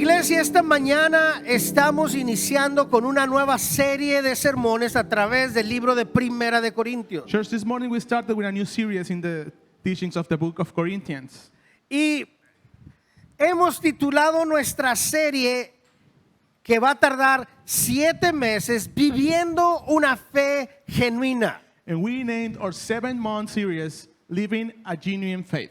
Iglesia, esta mañana estamos iniciando con una nueva serie de sermones a través del libro de Primera de Corintios. Church, this morning we started with a new series in the teachings of the book of Corinthians. Y hemos titulado nuestra serie, que va a tardar 7 meses, Viviendo una Fe Genuina. And we named our 7-month series, Living a Genuine Faith.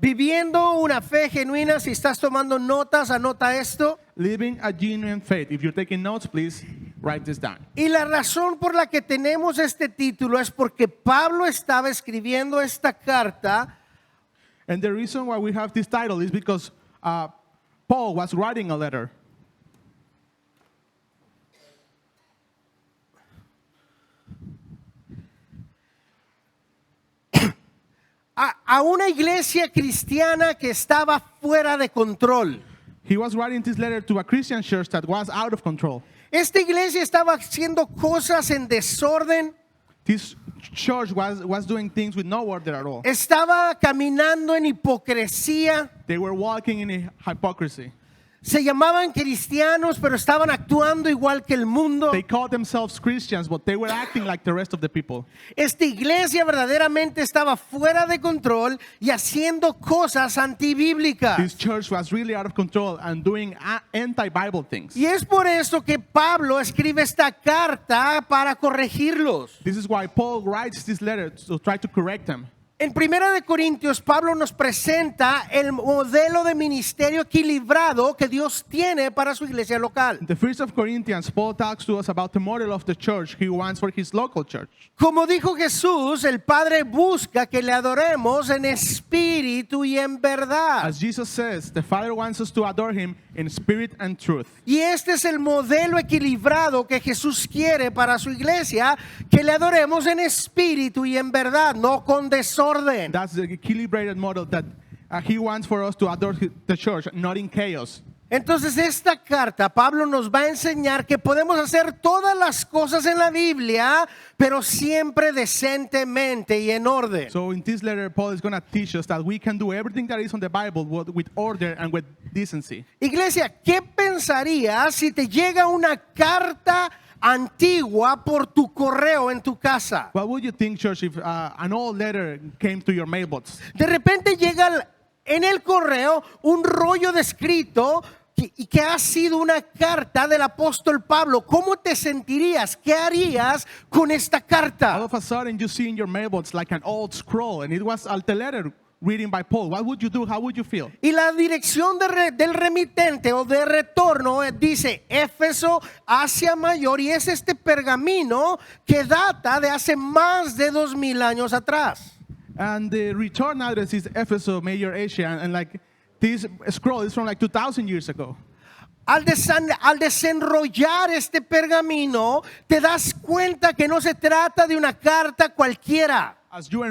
Viviendo una fe genuina. Si estás tomando notas, anota esto. Living a Genuine Faith. If you're taking notes, please write this down. Y la razón por la que tenemos este título es porque Pablo estaba escribiendo esta carta And the reason why we have this title is because Paul was writing a letter a una iglesia cristiana que estaba fuera de control. He was writing this letter to a Christian church that was out of control. Esta iglesia estaba haciendo cosas en desorden, This church was doing things with no order at all. estaba caminando en hipocresía, They were walking in hypocrisy. se llamaban cristianos pero estaban actuando igual que el mundo. They called themselves Christians, but they were acting like the rest of the people. Esta iglesia verdaderamente estaba fuera de control y haciendo cosas antibíblicas. This church was really out of control and doing anti-Bible things. Y es por eso que Pablo escribe esta carta para corregirlos. This is why Paul writes this letter to try to correct them. En Primera de Corintios, Pablo nos presenta el modelo de ministerio equilibrado que Dios tiene para su iglesia local. In the first of Corinthians, Paul talks to us about the model of the church he wants for his local church. Como dijo Jesús, el Padre busca que le adoremos en espíritu y en verdad. As Jesus says, the Father wants us to adore him in spirit and truth. Y este es el modelo equilibrado que Jesús quiere para su iglesia, que le adoremos en espíritu y en verdad, no con desorden. That's the equilibrated model that he wants for us to adore the church, not in chaos. Entonces esta carta, Pablo nos va a enseñar que podemos hacer todas las cosas en la Biblia, pero siempre decentemente y en orden. So in this letter, Paul is going to teach us that we can do everything that is on the Bible with order and with decency. Iglesia, ¿qué pensarías si te llega una carta antigua por tu correo en tu casa? What would you think, church, if an old letter came to your mailbox? De repente llega en el correo un rollo de escrito y que ha sido una carta del apóstol Pablo. ¿Cómo te sentirías? ¿Qué harías con esta All carta? of a sudden, you see in your mailbox like an old scroll, and it was a letter reading by Paul. What would you do? How would you feel? Y la dirección del remitente o de retorno dice Éfeso, Asia Mayor, y es este pergamino que data de hace más de 2000 años atrás. And the return address is Ephesus, Major Asia, and like this scroll is from like 2,000 years ago. Al desenrollar este pergamino, te das cuenta que no se trata de una carta cualquiera. As you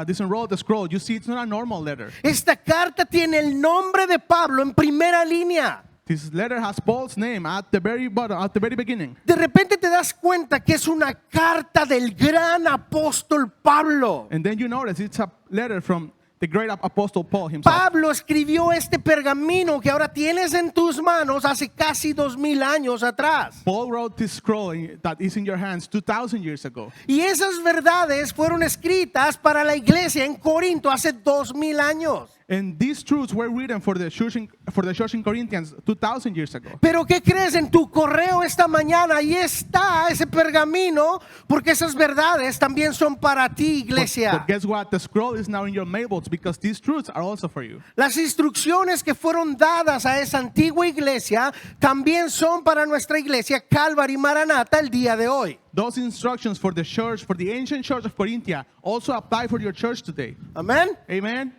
disenroll the scroll, you see it's not a normal letter. Esta carta tiene el nombre de Pablo en primera línea. This letter has Paul's name at the very bottom, at the very beginning. De repente te das cuenta que es una carta del gran apóstol Pablo. And then you notice it's a letter from the great apostle Paul himself. Pablo escribió este pergamino que ahora tienes en tus manos hace casi 2000 años atrás. Paul wrote this scroll that is in your hands 2,000 years ago. Y esas verdades fueron escritas para la iglesia en Corinto hace 2000 años. And these truths were written for the church in Corinthians 2,000 years ago. Pero ¿qué crees? En tu correo esta mañana ahí está ese pergamino, porque esas verdades también son para ti, iglesia. But guess what? The scroll is now in your mailbox because these truths are also for you. Las instrucciones que fueron dadas a esa antigua iglesia también son para nuestra iglesia Calvary Maranata el día de hoy. Those instructions for the church, for the ancient church of Corinthia, also apply for your church today. Amén. Amen.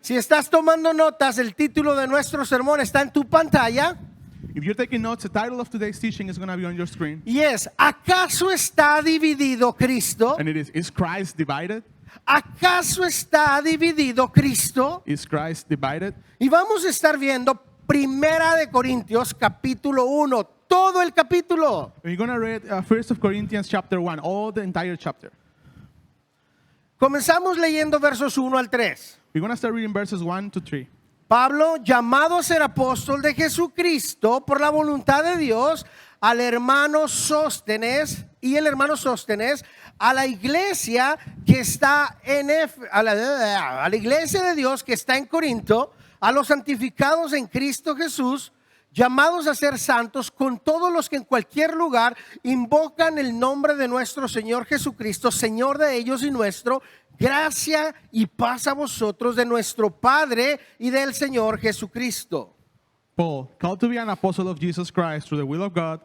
Si estás tomando notas, el título de nuestro sermón está en tu pantalla. If you're taking notes, the title of today's teaching is going to be on your screen. Y es, ¿acaso está dividido Cristo? And it is Christ divided? ¿Acaso está dividido Cristo? Is Christ divided? Y vamos a estar viendo Primera de Corintios capítulo 1, todo el capítulo. We're going to read 1 Corinthians chapter 1, all the entire chapter. Comenzamos leyendo versos 1 al 3. We're going to start reading verses 1 to 3. Pablo, llamado a ser apóstol de Jesucristo por la voluntad de Dios, al hermano Sóstenes y el hermano Sóstenes, a la iglesia que está a la iglesia de Dios que está en Corinto, a los santificados en Cristo Jesús, llamados a ser santos, con todos los que en cualquier lugar invocan el nombre de nuestro Señor Jesucristo, Señor de ellos y nuestro, gracia y paz a vosotros de nuestro Padre y del Señor Jesucristo. Paul, called to be an apostle of Jesus Christ through the will of God,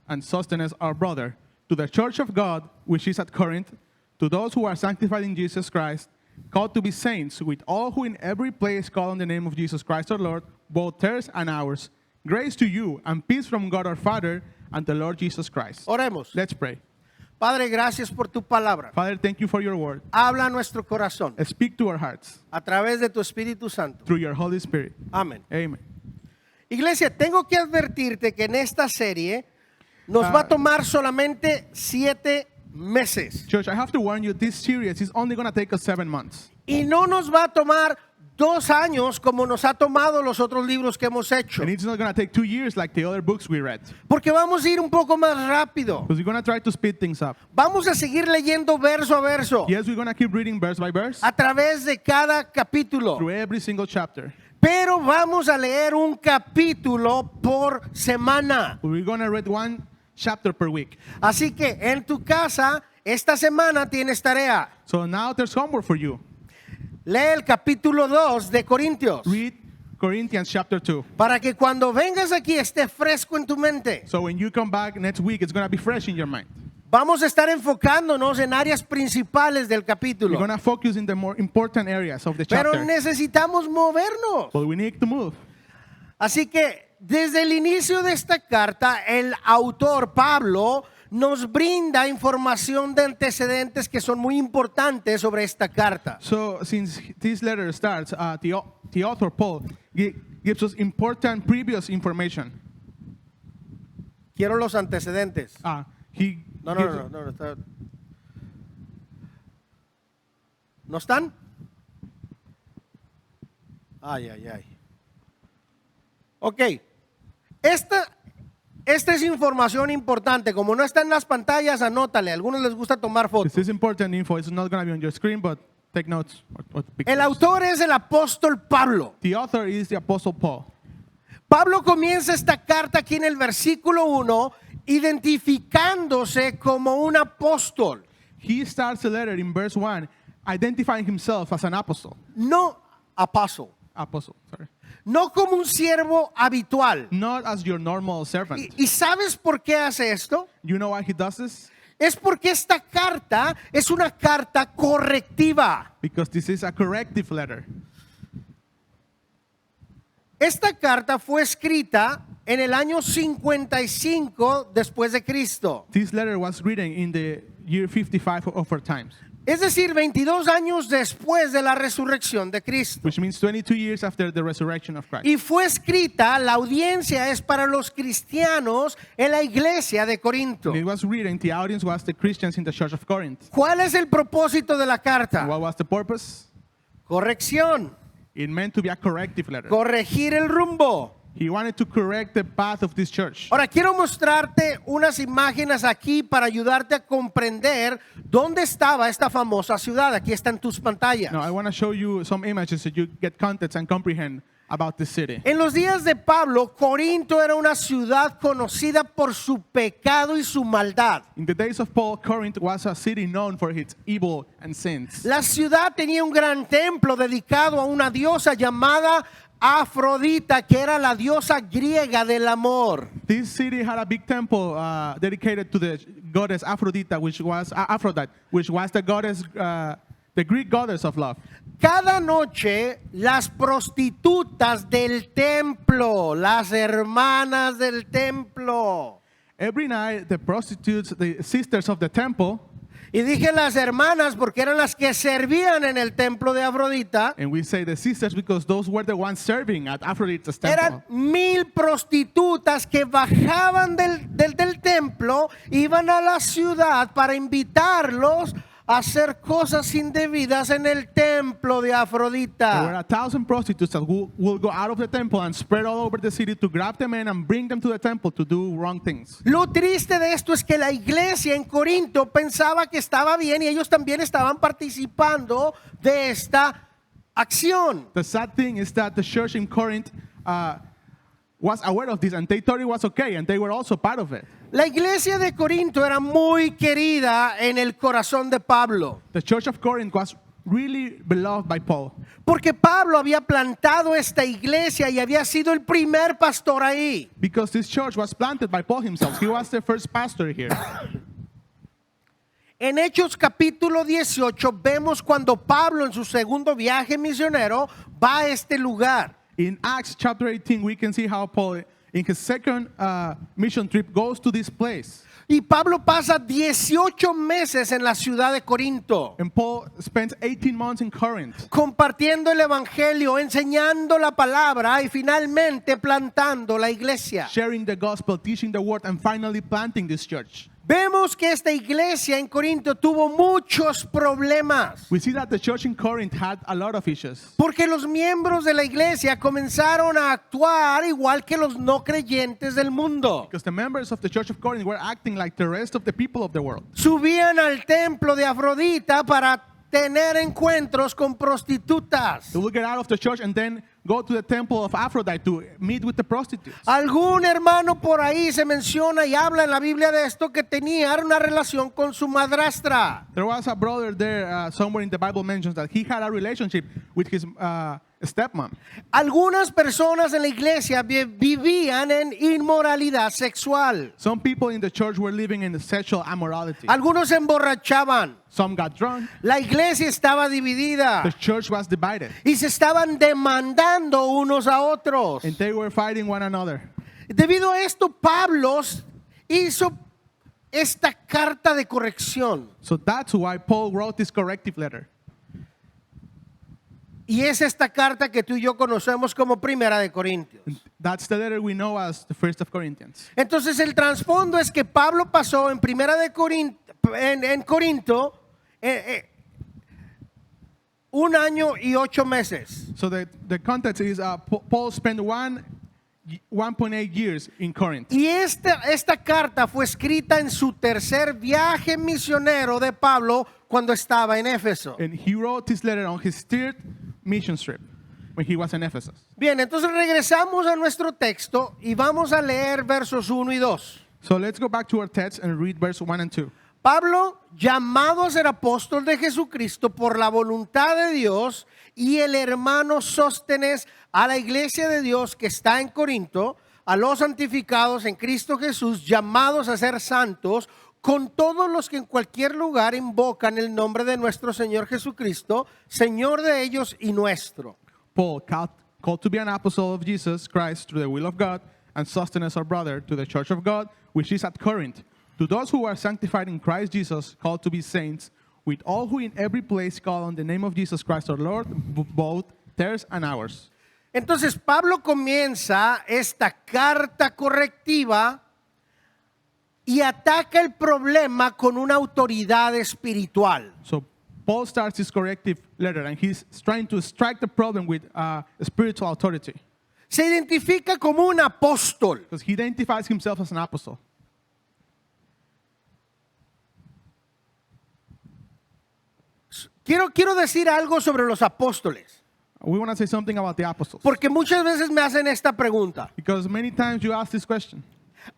and Sosthenes our brother, to the church of God which is at Corinth, to those who are sanctified in Jesus Christ, called to be saints, with all who in every place call on the name of Jesus Christ our Lord, both theirs and ours. Grace to you and peace from God our Father and the Lord Jesus Christ. Oremos. Let's pray. Padre, gracias por tu palabra. Father, thank you for your word. Habla a nuestro corazón Speak to our hearts a través de tu Espíritu Santo. through your Holy Spirit. Amén. Amen. Iglesia, tengo que advertirte que en esta serie nos va a tomar solamente 7 meses. Church, I have to warn you, this series is only going to take us 7 months. Y no nos va a tomar 2 años como nos ha tomado los otros libros que hemos hecho. And it's not going to take 2 years like the other books we read. Porque vamos a ir un poco más rápido. Because we're going to try to speed things up. Vamos a seguir leyendo verso a verso Yes, we're going to keep reading verse by verse a través de cada capítulo. through every single chapter. Pero vamos a leer un capítulo por semana. We're going to read 1 chapter per week. Así que en tu casa, esta semana tienes tarea. So now there's homework for you. Lee el capítulo 2 de Corintios. Read Corinthians chapter 2. Para que cuando vengas aquí esté fresco en tu mente. So when you come back next week, it's going to be fresh in your mind. Vamos a estar enfocándonos en áreas principales del We're capítulo. going to focus in the more important areas of the Pero chapter. necesitamos movernos. But we need to move. Así que desde el inicio de esta carta, el autor Pablo nos brinda información de antecedentes que son muy importantes sobre esta carta. So since this letter starts, the author Paul gives us important previous information. Quiero los antecedentes. He No, gives- está. ¿No están? Ay, ay, ay. Ok. Esta es información importante. Como no está en las pantallas, anótale. A algunos les gusta tomar This fotos. is important info. It's not going to be on your screen, but take notes. Or pictures. El autor es el apóstol Pablo. The author is the Apostle Paul. Pablo comienza esta carta aquí en el versículo 1 identificándose como un apóstol. He starts the letter in verse 1 identifying himself as an apostle. No apostle. Sorry. No como un siervo habitual. Not as your normal servant. ¿Y sabes por qué hace esto? You know why he does this? Es porque esta carta es una carta correctiva. Because this is a corrective letter. Esta carta fue escrita en el año 55 después de Cristo. This letter was written in the year 55 of our times, Es decir, 22 años después de la resurrección de Cristo. which means 22 years after the resurrection of Christ. Y fue escrita, la audiencia es para los cristianos en la iglesia de Corinto. And it was written, the audience was the Christians in the church of Corinth. ¿Cuál es el propósito de la And carta? what was the purpose? Corrección, It meant to be a corrective letter. corregir el rumbo. He wanted to correct the path of this church. Ahora quiero mostrarte unas imágenes aquí para ayudarte a comprender dónde estaba esta famosa ciudad. Aquí están tus pantallas. Now, I want to show you some images so you get context and comprehend about the city. En los días de Pablo, Corinto era una ciudad conocida por su pecado y su maldad. In the days of Paul, Corinth was a city known for its evil and sins. La ciudad tenía un gran templo dedicado a una diosa llamada Afrodita, que era la diosa griega del amor. This city had a big temple dedicated to the goddess Aphrodite, which was the goddess, the Greek goddess of love. Cada noche las prostitutas del templo, las hermanas del templo. Every night, the prostitutes, the sisters of the temple, Y dije las hermanas porque eran las que servían en el templo de Afrodita. and we say the sisters because those were the ones serving at Aphrodite's temple. Eran 1000 prostitutas que bajaban del templo, iban a la ciudad para invitarlos hacer cosas indebidas en el templo de There were Afrodita. 1,000 prostitutes that will go out of the temple and spread all over the city to grab the men and bring them to the temple to do wrong things. Lo triste de esto es que la iglesia en Corinto pensaba que estaba bien y ellos también estaban participando de esta acción. The sad thing is that the church in Corinth was aware of this and they thought it was okay and they were also part of it. La iglesia de Corinto era muy querida en el corazón de Pablo, The church of Corinth was really beloved by Paul porque Pablo había plantado esta iglesia y había sido el primer pastor ahí. because this church was planted by Paul himself. He was the first pastor here. En Hechos capítulo 18 vemos cuando Pablo en su segundo viaje misionero va a este lugar. In Acts chapter 18, we can see how Paul, in his second mission trip, goes to this place. Y Pablo pasa 18 meses en la ciudad de Corinto, And Paul spends 18 months in Corinth, compartiendo el evangelio, enseñando la palabra y finalmente plantando la iglesia. sharing the gospel, teaching the word, and finally planting this church. Vemos que esta iglesia en Corinto tuvo muchos problemas, We see that the church in Corinth had a lot of issues porque los miembros de la iglesia comenzaron a actuar igual que los no creyentes del mundo. because the members of the church of Corinth were acting like the rest of the people of the world. Subían al templo de Afrodita para tener encuentros con prostitutas. They will get out of the church and then go to the temple of Aphrodite to meet with the prostitutes. Algún hermano por ahí se menciona y habla en la Biblia de esto que tenía una relación con su madrastra. There was a brother there, somewhere in the Bible mentions that he had a relationship with his stepmom. Algunas personas en la iglesia vivían en inmoralidad sexual. Some people in the church were living in sexual immorality. Algunos se emborrachaban. Some got drunk. La iglesia estaba dividida The church was divided. y se estaban demandando unos a otros. And they were fighting one another. Debido a esto, Pablo hizo esta carta de corrección. So that's why Paul wrote this corrective letter. Y es esta carta que tú y yo conocemos como Primera de Corintios. That's the letter we know as the First of Corinthians. Entonces el trasfondo es que Pablo pasó en Primera de Corinto, en Corinto 1 año y 8 meses. So the context is Paul spent 1.8 years in Corinth. Y esta carta fue escrita en su tercer viaje misionero de Pablo cuando estaba en Éfeso. And he wrote this letter on his third mission trip when he was in Ephesus. Bien, entonces regresamos a nuestro texto y vamos a leer versos 1 y 2. So let's go back to our text and read verse 1 and 2. Pablo, llamado a ser apóstol de Jesucristo por la voluntad de Dios, y el hermano Sóstenes a la iglesia de Dios que está en Corinto, a los santificados en Cristo Jesús, llamados a ser santos, con todos los que en cualquier lugar invocan el nombre de nuestro Señor Jesucristo, Señor de ellos y nuestro. Paul, called to be an apostle of Jesus Christ through the will of God, and Sosthenes our brother, to the church of God, which is at Corinth, to those who are sanctified in Christ Jesus, called to be saints, with all who in every place call on the name of Jesus Christ our Lord, both theirs and ours. Entonces Pablo comienza esta carta correctiva y ataca el problema con una autoridad espiritual. So Paul starts his corrective letter, and he's trying to strike the problem with spiritual authority, Se identifica como un apóstol. because he identifies himself as an apostle. Quiero decir algo sobre los apóstoles, We want to say something about the apostles, porque muchas veces me hacen esta pregunta. because many times you ask this question: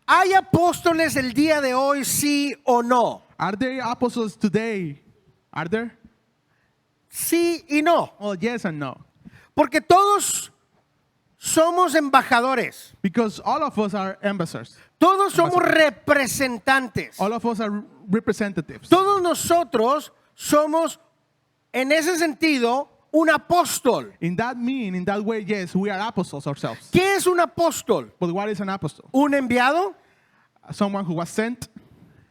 ¿Hay apóstoles el día de hoy, sí o no? are there apostles today? Are there? Sí y no, Well, yes and no. porque todos somos embajadores, Because all of us are ambassadors. todos somos representantes, All of us are representatives. todos nosotros somos, en ese sentido, un apóstol. In that way, yes, we are apostles ourselves. ¿Qué es un apóstol? But what is an apostle? ¿Un enviado? Someone who was sent,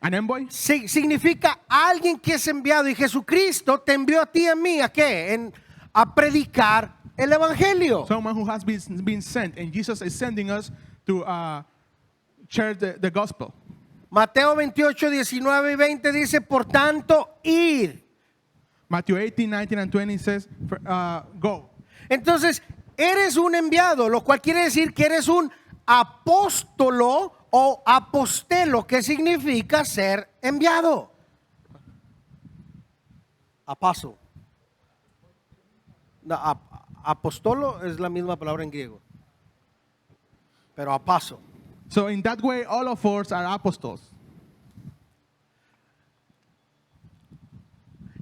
an envoy. Significa alguien que es enviado, y Jesucristo te envió a ti y a mí, ¿a qué? A predicar el evangelio. Someone who has been sent, and Jesus is sending us to share the gospel. Mateo 28, 19 y 20 dice, por tanto, id Matthew 18, 19, and 20 says, go. Entonces, eres un enviado, lo cual quiere decir que eres un apóstolo o apostelo, que significa ser enviado. Apaso. No, apostolo es la misma palabra en griego, pero apaso. So in that way, all of us are apostles.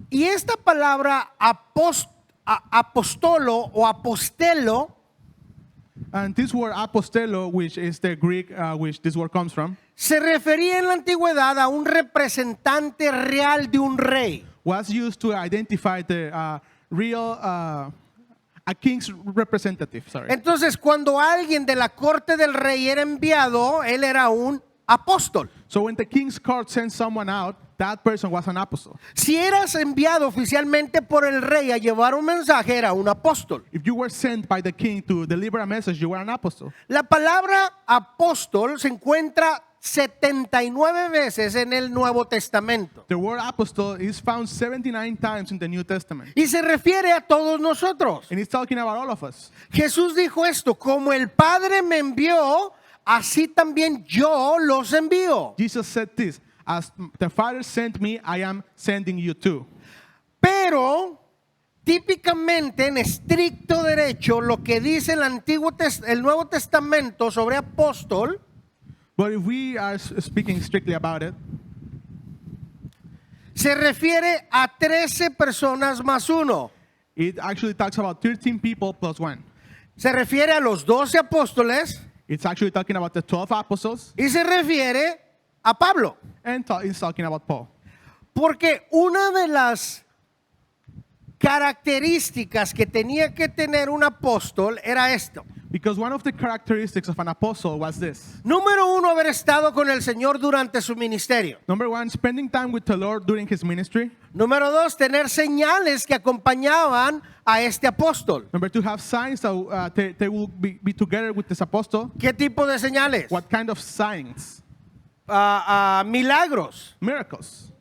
Y esta palabra apostolo o apostelo And this word apostelo, which is the Greek which this word comes from, se refería en la antigüedad a un representante real de un rey. was used to identify the real, a king's representative, sorry. Entonces, cuando alguien de la corte del rey era enviado, él era un apóstol. So when the king's court sent someone out, that person was an apostle. Si eras enviado oficialmente por el rey a llevar un mensaje, era un apóstol. If you were sent by the king to deliver a message, you were an apostle. La palabra apóstol se encuentra 79 veces en el Nuevo Testamento The word apostle is found 79 times in the New Testament. y se refiere a todos nosotros. And it's talking about all of us. Jesús dijo esto: como el Padre me envió, así también yo los envío. Jesus said this, as the Father sent me, I am sending you too. Pero típicamente, en estricto derecho, lo que dice el Nuevo Testamento sobre apóstol But if we are speaking strictly about it, se refiere a 13 personas más uno. it actually talks about 13 people plus one. Se refiere a los 12 apóstoles It's actually talking about the 12 apostles, y se refiere a Pablo. and it's talking about Paul. Porque una de las características que tenía que tener un apóstol era esto. Because one of the characteristics of an apostle was this. Número uno, haber estado con el Señor durante su ministerio. Number one, spending time with the Lord during his ministry. Número dos, tener señales que acompañaban a este apóstol. Number two, have signs that they will be together with this apostle. ¿Qué tipo de señales? What kind of signs? Milagros, Miracles,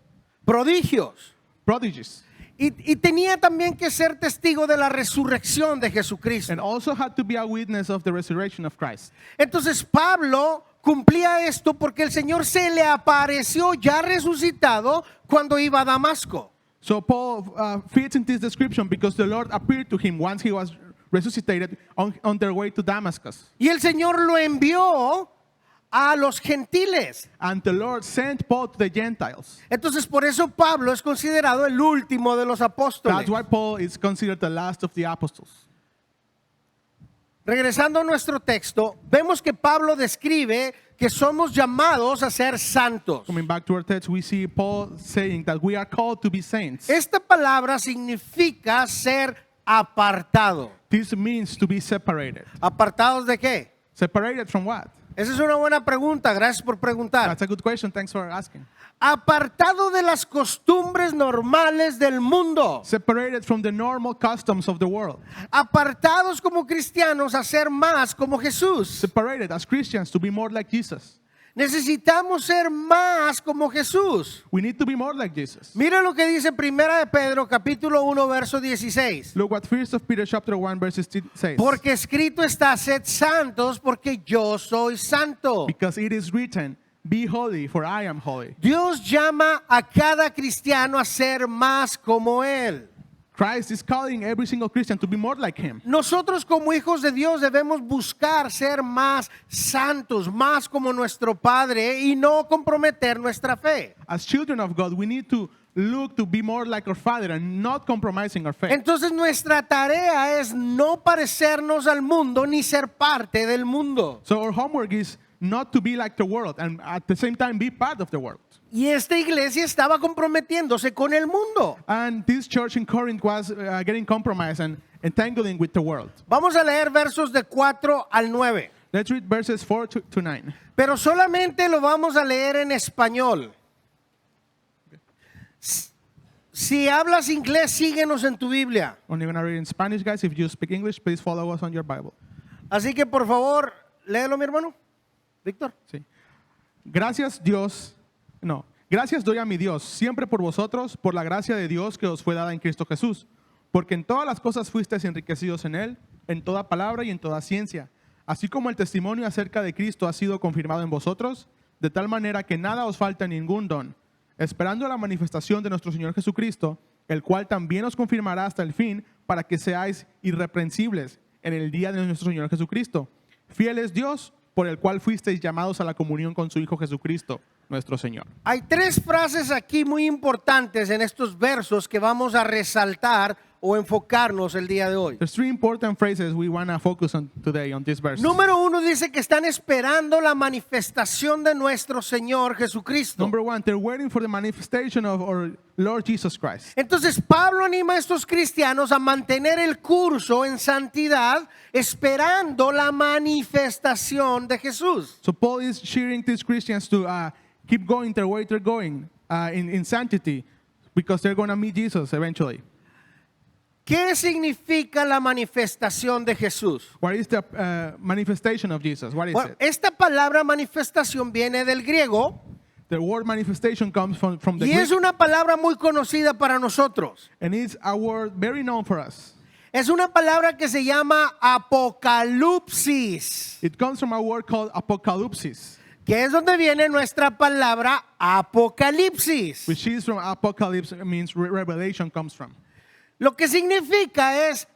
prodigios. prodigies. Y tenía también que ser testigo de la resurrección de Jesucristo. And also had to be a witness of the resurrection of Christ. Entonces Pablo cumplía esto porque el Señor se le apareció ya resucitado cuando iba a Damasco. So Paul fits in this description because the Lord appeared to him once he was resuscitated on their way to Damascus. Y el Señor lo envió a los gentiles. And the Lord sent Paul to the Gentiles. Entonces por eso Pablo es considerado el último de los apóstoles. That's why Paul is considered the last of the apostles. Regresando a nuestro texto, vemos que Pablo describe que somos llamados a ser santos. Coming back to our text, we see Paul saying that we are called to be saints. Esta palabra significa ser apartado. This means to be separated. ¿Apartados de qué? Separated from what? Esa es una buena pregunta, gracias por preguntar. That's a good question. Thanks for asking. Apartado de las costumbres normales del mundo. Separated from the normal customs of the world. Apartados como cristianos a ser más como Jesús. Separated as Christians to be more like Jesus. Necesitamos ser más como Jesús. We need to be more like Jesus. Mira lo que dice Primera de Pedro, capítulo 1, verso 16. Look what 1 Peter chapter 1 verse 16 says. Porque escrito está: sed santos porque yo soy santo. Because it is written, be holy, for I am holy. Dios llama a cada cristiano a ser más como Él. Christ is calling every single Christian to be more like him. Nosotros como hijos de Dios debemos buscar ser más santos, más como nuestro Padre y no comprometer nuestra fe. As children of God, we need to look to be more like our Father and not compromising our faith. Entonces nuestra tarea es no parecernos al mundo ni ser parte del mundo. So our homework is not to be like the world and at the same time be part of the world. Y esta iglesia estaba comprometiéndose con el mundo. And this church in Corinth was getting compromised and entangling with the world. Vamos a leer versos de 4 al 9. Let's read verses 4 to 9. Pero solamente lo vamos a leer en español. Si hablas inglés, síguenos en tu Biblia. Only going to read in Spanish, guys. If you speak English, please follow us on your Bible. Así que por favor, léelo, mi hermano. Víctor. Sí. Gracias Gracias doy a mi Dios siempre por vosotros, por la gracia de Dios que os fue dada en Cristo Jesús, porque en todas las cosas fuisteis enriquecidos en Él, en toda palabra y en toda ciencia, así como el testimonio acerca de Cristo ha sido confirmado en vosotros, de tal manera que nada os falta ningún don, esperando la manifestación de nuestro Señor Jesucristo, el cual también os confirmará hasta el fin, para que seáis irreprensibles en el día de nuestro Señor Jesucristo. Fiel es Dios, por el cual fuisteis llamados a la comunión con su Hijo Jesucristo, nuestro Señor. Hay tres frases aquí muy importantes en estos versos que vamos a resaltar o enfocarnos el día de hoy. There's three important phrases we want to focus on today on this verse. Número uno dice que están esperando la manifestación de nuestro Señor Jesucristo. Number one, they're waiting for the manifestation of our Lord Jesus Christ. Entonces Pablo anima a estos cristianos a mantener el curso en santidad, esperando la manifestación de Jesús. So Paul is cheering these Christians to keep going the way they're going in sanctity, because they're going to meet Jesus eventually. ¿Qué significa la manifestación de Jesús? What is the manifestation of Jesus? What is Bueno, it? esta palabra manifestación viene del griego The word manifestation comes from the y Greek, es una palabra muy conocida para nosotros. and it's a word very known for us. Es una palabra que se llama apocalipsis, It comes from a word called apocalypsis, que es donde viene nuestra palabra apocalipsis. which is from apocalypse, it means revelation comes from. Lo que significa es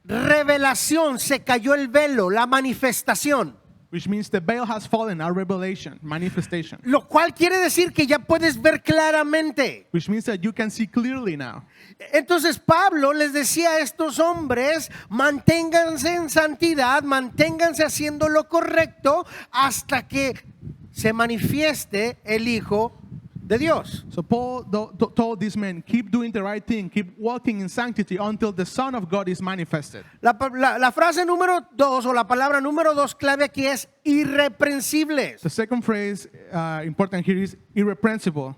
revelación, se cayó el velo, la manifestación. Which means the veil has fallen, our revelation, manifestation. Lo cual quiere decir que ya puedes ver claramente. Which means that you can see clearly now. Entonces Pablo les decía a estos hombres, manténganse en santidad, manténganse haciendo lo correcto hasta que se manifieste el Hijo de Dios. So Paul told these men, keep doing the right thing, keep walking in sanctity until the Son of God is manifested. La frase número 2 o la palabra número 2 clave aquí es irreprensibles. The second phrase important here is irrepressible.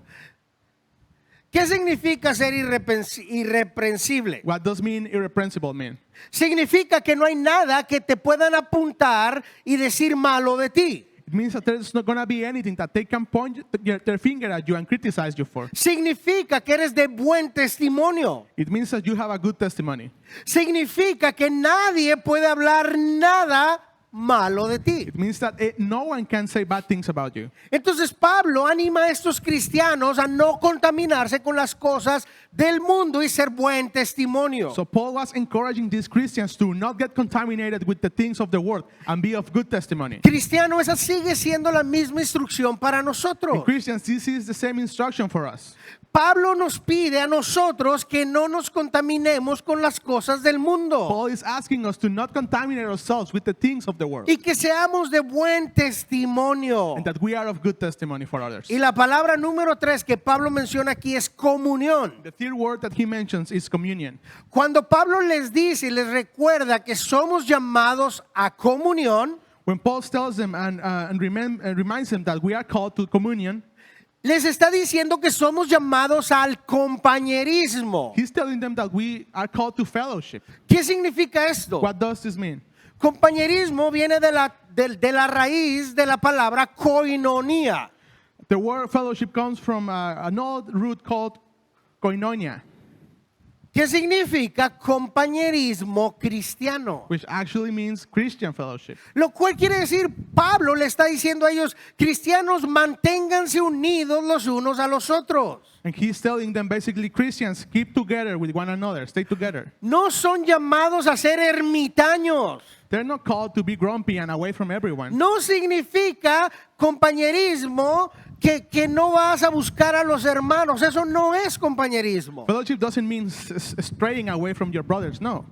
¿Qué significa ser irreprensible? What does mean irrepressible mean? Significa que no hay nada que te puedan apuntar y decir malo de ti. It means that there's not going to be anything that they can point their finger at you and criticize you for. Significa que eres de buen testimonio. It means that you have a good testimony. Significa que nadie puede hablar nada malo de ti. It means that no one can say bad things about you. Entonces Pablo anima a estos cristianos a no contaminarse con las cosas del mundo y ser buen testimonio. So Paul was encouraging these Christians to not get contaminated with the things of the world and be of good testimony. Cristiano, esa sigue siendo la misma instrucción para And nosotros. Christians, this is the same instruction for us. Pablo nos pide a nosotros que no nos contaminemos con las cosas del mundo Paul is asking us to not contaminate ourselves with the things of the world, y que seamos de buen testimonio. and that we are of good testimony for others. Y la palabra número 3 que Pablo menciona aquí es comunión. The third word that he mentions is communion. Cuando Pablo les dice y les recuerda que somos llamados a comunión, When Paul tells them and reminds them that we are called to communion, les está diciendo que somos llamados al compañerismo. he's telling them that we are called to fellowship. ¿Qué significa esto? What does this mean? Compañerismo viene de la raíz de la palabra koinonia. The word fellowship comes from an old root called koinonia, ¿Qué significa compañerismo cristiano? which actually means Christian fellowship. Lo cual quiere decir, Pablo le está diciendo a ellos, cristianos, manténganse unidos los unos a los otros. And he's telling them basically, Christians, keep together with one another, stay together. No son llamados a ser ermitaños. They're not called to be grumpy and away from everyone. No significa compañerismo que no vas a buscar a los hermanos. Eso no es compañerismo. Fellowship doesn't mean straying away from your brothers, no.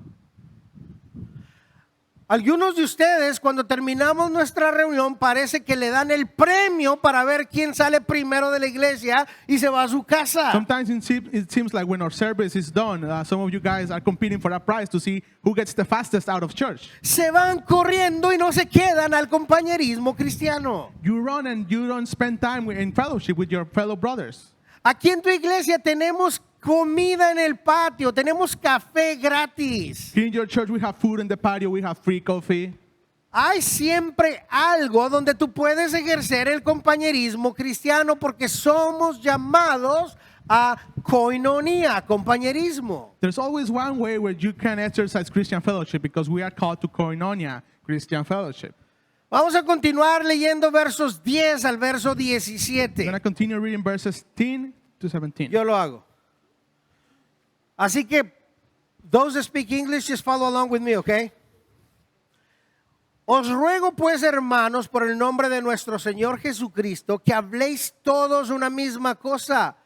Algunos de ustedes, cuando terminamos nuestra reunión, parece que le dan el premio para ver quién sale primero de la iglesia y se va a su casa. Sometimes it seems like when our service is done, some of you guys are competing for a prize to see who gets the fastest out of church. Se van corriendo y no se quedan al compañerismo cristiano. You run and you don't spend time in fellowship with your fellow brothers. Aquí en tu iglesia tenemos comida en el patio, tenemos café gratis. Here in your church, we have food in the patio, we have free coffee. hay siempre algo donde tú puedes ejercer el compañerismo cristiano porque somos llamados a koinonia, compañerismo. There's always one way where you can exercise Christian fellowship because we are called to koinonia, Christian fellowship. Vamos a continuar leyendo versos 10 al verso I'm going 17. to continue reading verses 10 to 17. Yo lo hago. Así que, those that speak English, just follow along with me, okay? Os ruego pues, hermanos, por el nombre de nuestro Señor Jesucristo, que habléis todos una misma cosa,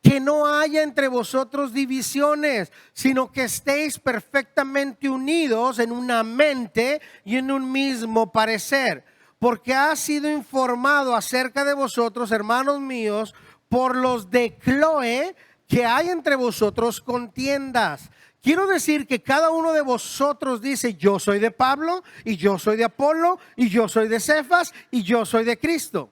que no haya entre vosotros divisiones, sino que estéis perfectamente unidos en una mente y en un mismo parecer. Porque ha sido informado acerca de vosotros, hermanos míos, por los de Cloe, que hay entre vosotros contiendas. Quiero decir que cada uno de vosotros dice, yo soy de Pablo, y yo soy de Apolo, y yo soy de Cefas, y yo soy de Cristo.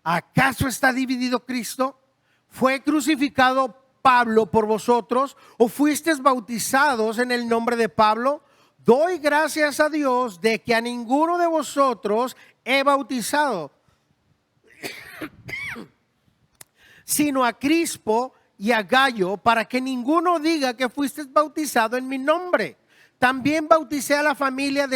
¿Acaso está dividido Cristo? ¿Fue crucificado Pablo por vosotros? ¿O fuisteis bautizados en el nombre de Pablo? Doy gracias a Dios de que a ninguno de vosotros he bautizado, sino a Crispo y a Gallo, para que ninguno diga que fuiste bautizado en mi nombre. También bauticé a la familia de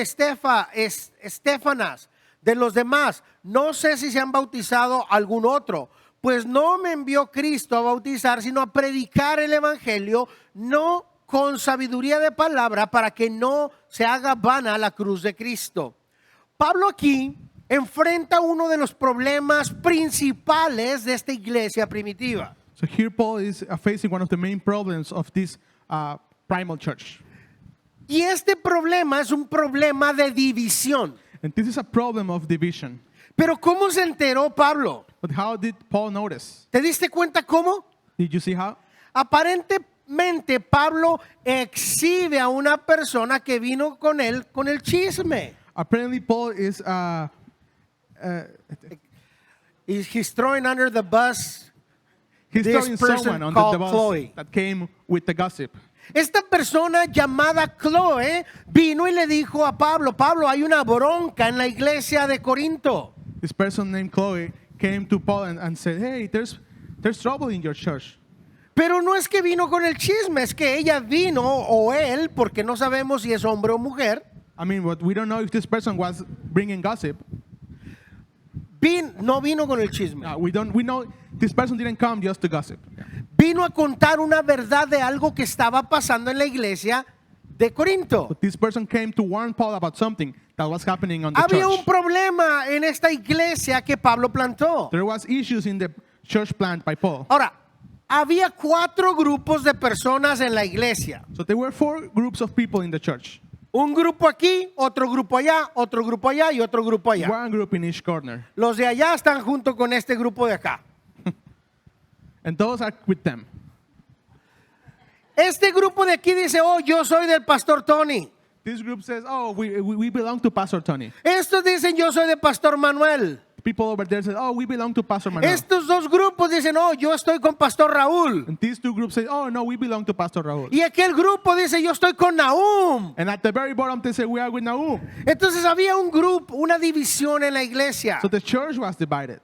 Estefanas. De los demás, no sé si se han bautizado algún otro, pues no me envió Cristo a bautizar, sino a predicar el evangelio, no con sabiduría de palabra, para que no se haga vana la cruz de Cristo. Pablo aquí enfrenta uno de los problemas principales de esta iglesia primitiva. So here Paul is facing one of the main problems of this primal church. Y este problema es un problema de división. And this is a problem of division. Pero ¿cómo se enteró Pablo? But how did Paul notice? ¿Te diste cuenta cómo? Did you see how? Aparentemente Pablo exhibe a una persona que vino con él con el chisme. Apparently Paul is He's throwing under the bus. he's This throwing person someone on called the bus Chloe. that came with the gossip. Esta persona llamada Chloe vino y le dijo a Pablo, Pablo, hay una bronca en la iglesia de Corinto. This person named Chloe came to Paul and said, hey, there's trouble in your church. Pero no es que vino con el chisme, es que ella vino o él, porque no sabemos si es hombre o mujer, I mean, but we don't know if this person was bringing gossip. no vino con el chisme. We know this person didn't come just to gossip. Vino a contar una verdad de algo que estaba pasando en la iglesia de Corinto. But this person came to warn Paul about something that was happening on the Había church. un problema en esta iglesia que Pablo plantó. There was issues in the church plant by Paul. Ahora, había 4 grupos de personas en la iglesia. So there were 4 groups of people in the church. Un grupo aquí, otro grupo allá, otro grupo allá y otro grupo allá. One group in each corner. Los de allá están junto con este grupo de acá. And those are with them. Este grupo de aquí dice, oh, yo soy del pastor Tony. This group says, oh, we belong to Pastor Tony. Estos dicen, yo soy de pastor Manuel. People over there say, oh, we belong to Pastor Manuel. Estos 2 grupos dicen, oh, yo estoy con pastor Raúl. And these 2 groups say, oh, no, we belong to Pastor Raúl. Y aquel grupo dice, yo estoy con Nahum. And at the very bottom, they say, we are with Nahum. Entonces había un grupo, una división en la iglesia. So the church was divided.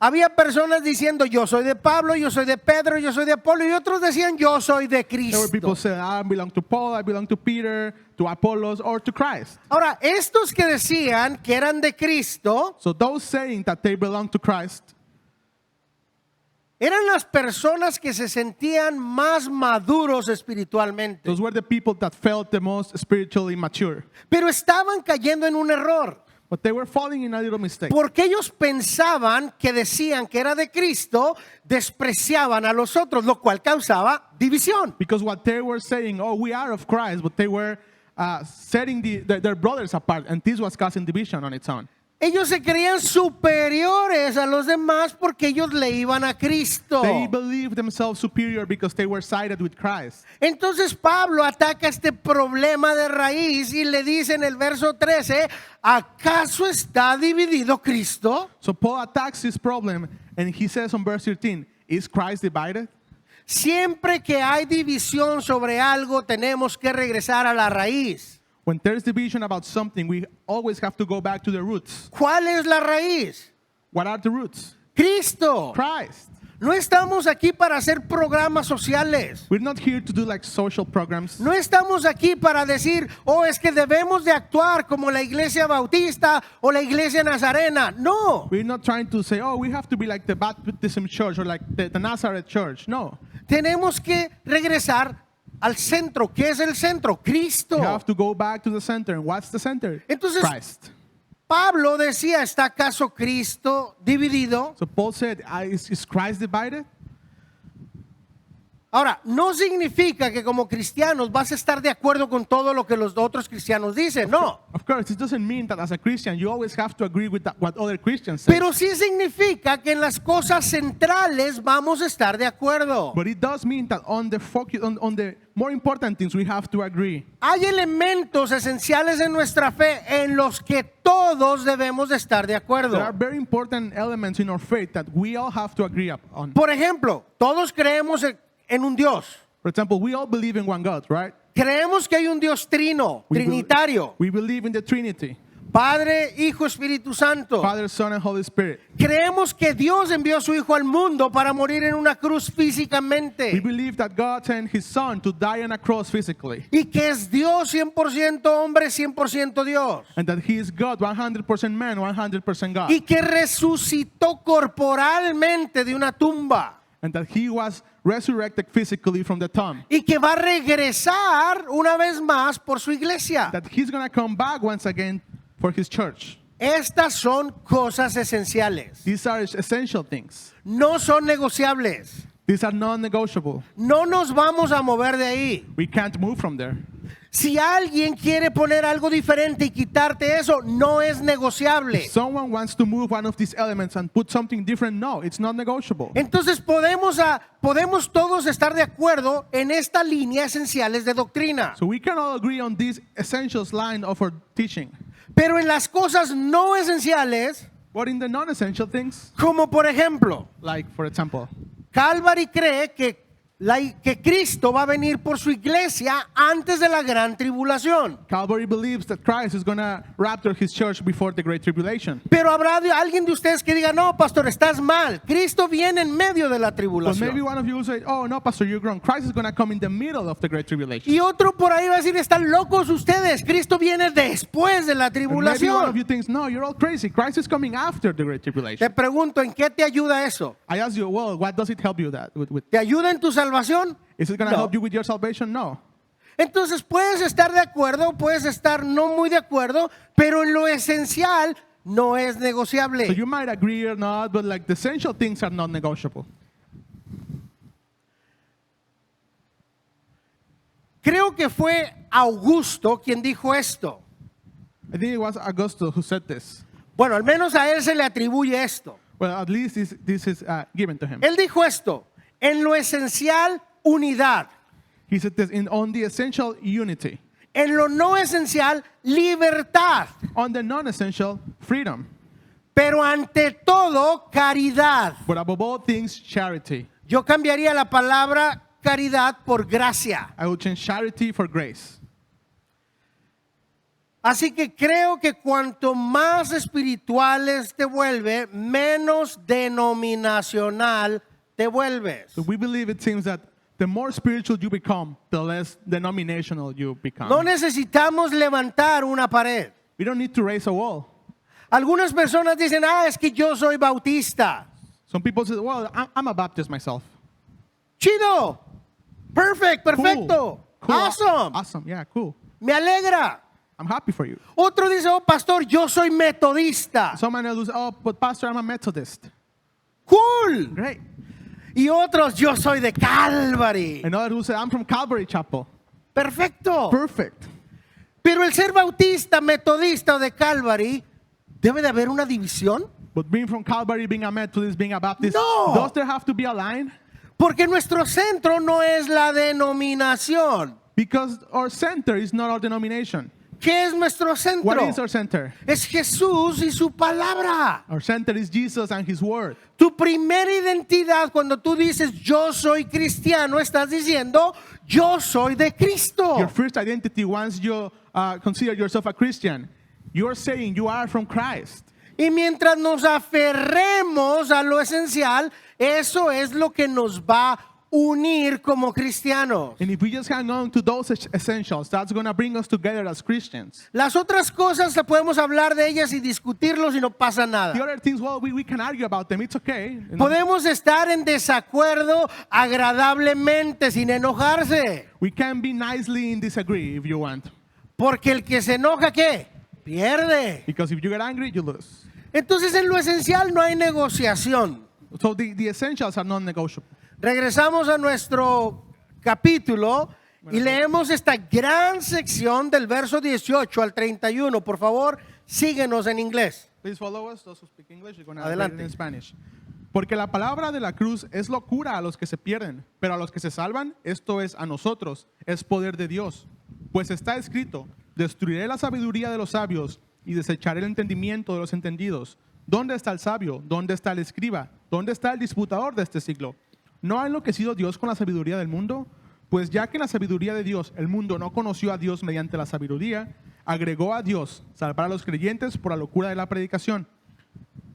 Había personas diciendo, yo soy de Pablo, yo soy de Pedro, yo soy de Apolo, y otros decían, yo soy de There were people Cristo. saying, I belong to Paul, I belong to Peter, to Apollos, or to Christ. Ahora, estos que decían que eran de Cristo, So those saying that they belong to Christ eran las personas que se sentían más maduros espiritualmente. those were the people that felt the most spiritually mature. Pero estaban cayendo en un error. But they were falling in a little mistake. Porque ellos pensaban que decían que era de Cristo, despreciaban a los otros, lo cual causaba división. Because what they were saying, oh, we are of Christ, but they were setting their brothers apart. And this was causing division on its own. Ellos se creían superiores a los demás porque ellos le iban a Cristo. They believed themselves superior because they were sided with Christ. Entonces Pablo ataca este problema de raíz y le dice en el verso 13, ¿acaso está dividido Cristo? So Paul attacks this problem and he says on verse 13, is Christ divided? Siempre que hay división sobre algo tenemos que regresar a la raíz. When there's division about something, we always have to go back to the roots. ¿Cuál es la raíz? What are the roots? Cristo. Christ. No estamos aquí para hacer programas sociales. We're not here to do like social programs. No estamos aquí para decir, oh, es que debemos de actuar como la iglesia bautista o la iglesia nazarena. No, We're not trying to say, oh, we have to be like the Baptism Church or like the Nazareth Church. No. tenemos que regresar al centro. ¿Qué es el centro? Cristo. You have to go back to the center. And what's the center? Entonces- Christ. Pablo decía, ¿está acaso Cristo dividido? So Paul said, is Christ divided? Ahora, no significa que como cristianos vas a estar de acuerdo con todo lo que los otros cristianos dicen, no. Of course, it doesn't mean that as a Christian you always have to agree with what other Christians say. Pero sí significa que en las cosas centrales vamos a estar de acuerdo. But it does mean that on the focus, on the more important things, we have to agree. Hay elementos esenciales en nuestra fe en los que todos debemos de estar de acuerdo. There are very important elements in our faith that we all have to agree on. Por ejemplo, todos creemos en un Dios. For example, we all believe in one God, right? Creemos que hay un Dios trino, trinitario, We believe in the Trinity, Padre, Hijo, Espíritu Santo. Father, Son, and Holy Spirit. Creemos que Dios envió a su Hijo al mundo para morir en una cruz We físicamente. believe that God sent His Son to die on a cross physically, Y que es Dios 100% hombre, 100% Dios. and that He is God, 100% man, 100% God, Y que resucitó corporalmente de una tumba. and that He was resurrected physically from the tomb. Y que va a regresar una vez más por su iglesia. That He's going to come back once again for His church. Estas son cosas esenciales. These are essential things. No son negociables. These are non-negotiable. No nos vamos a mover de ahí. We can't move from there. Si alguien quiere poner algo diferente y quitarte eso, no es negociable. If someone wants to move one of these elements and put something different, no, it's not negotiable. Entonces podemos todos estar de acuerdo en esta línea esenciales de doctrina. So we can all agree on this essentials line of our teaching. Pero en las cosas no esenciales, But in the non-essential things, como por ejemplo, like for example, Calvary cree que Cristo va a venir por su iglesia antes de la gran tribulación. Calvary believes that Christ is going to rapture His church before the Great Tribulation. Pero habrá alguien de ustedes que diga, no, pastor, estás mal. Cristo viene en medio de la But maybe tribulación. one of you will say, oh no, Pastor, you're wrong. Christ is going to come in the middle of the Great Tribulation. Y otro por ahí va a decir, están locos ustedes. Cristo viene después de la And maybe one of you tribulación. thinks, no, you're all crazy. Christ is coming after the Great Te Tribulation. pregunto, ¿en qué te ayuda eso? I ask you, well, what does it help you with? ¿Te ayuda en tu salvación? Is it going to No. help you with your salvation? No. Entonces puedes estar de acuerdo, puedes estar no muy de acuerdo, pero en lo esencial no es So negociable. you might agree or not, but like the essential things are not negotiable. Creo que fue Augusto quien dijo esto. I think it was Augustus who said this. Bueno, al menos a él se le atribuye esto. Well, at least this is given to him. Él dijo esto, en lo esencial, unidad. He said this on the essential, unity. En lo no esencial, libertad. On the non-essential, freedom. Pero ante todo, caridad. But above all things, charity. Yo cambiaría la palabra caridad por gracia. I will change charity for grace. Así que creo que cuanto más espirituales te vuelve, menos denominacional te vuelves. So we believe it seems that the more spiritual you become, the less denominational you become. No necesitamos levantar una pared. We don't need to raise a wall. Algunas personas dicen, es que yo soy bautista. Some people say, well, I'm a Baptist myself. Chido. Perfect, perfecto. Cool. Cool. Awesome. Awesome. Yeah, cool. Me alegra. I'm happy for you. Otro dice, oh, pastor, yo soy metodista. Someone else says, oh, but Pastor, I'm a Methodist. Cool. Great. Y otros, yo soy de Calvary. Another who said, I'm from Calvary Chapel. Perfecto. Perfect. Pero el ser bautista, metodista o de Calvary, ¿debe de haber una división? But being from Calvary, being a Methodist, being a Baptist, No. does there have to be a line? Porque nuestro centro no es la denominación. Because our center is not our denomination. ¿Qué es nuestro centro? What is our center? Es Jesús y su palabra. Our center is Jesus and His Word. Tu primera identidad cuando tú dices yo soy cristiano, estás diciendo yo soy de Cristo. Your first identity, once you consider yourself a Christian, you're saying you are from Christ. Y mientras nos aferremos a lo esencial, eso es lo que nos va a unir como cristianos. And if we just hang on to those essentials, that's going to bring us together as Christians. Las otras cosas podemos hablar de ellas y discutirlos y no pasa The nada. other things, well, we can argue about them. It's okay. You know. Podemos estar en desacuerdo agradablemente, sin enojarse. We can be nicely in disagree if you want. Porque el que se enoja, ¿qué? Pierde. Because if you get angry, you lose. Entonces en lo esencial no hay negociación. So the essentials are non-negotiable. Regresamos a nuestro capítulo y leemos esta gran sección del verso 18 al 31. Por favor, síguenos en inglés. Please follow us. Those who speak English, you're going to Adelante. read it in Spanish. Porque la palabra de la cruz es locura a los que se pierden, pero a los que se salvan, esto es a nosotros, es poder de Dios. Pues está escrito, destruiré la sabiduría de los sabios y desecharé el entendimiento de los entendidos. ¿Dónde está el sabio? ¿Dónde está el escriba? ¿Dónde está el disputador de este siglo? ¿No ha enloquecido Dios con la sabiduría del mundo? Pues ya que en la sabiduría de Dios el mundo no conoció a Dios mediante la sabiduría, agregó a Dios salvar a los creyentes por la locura de la predicación.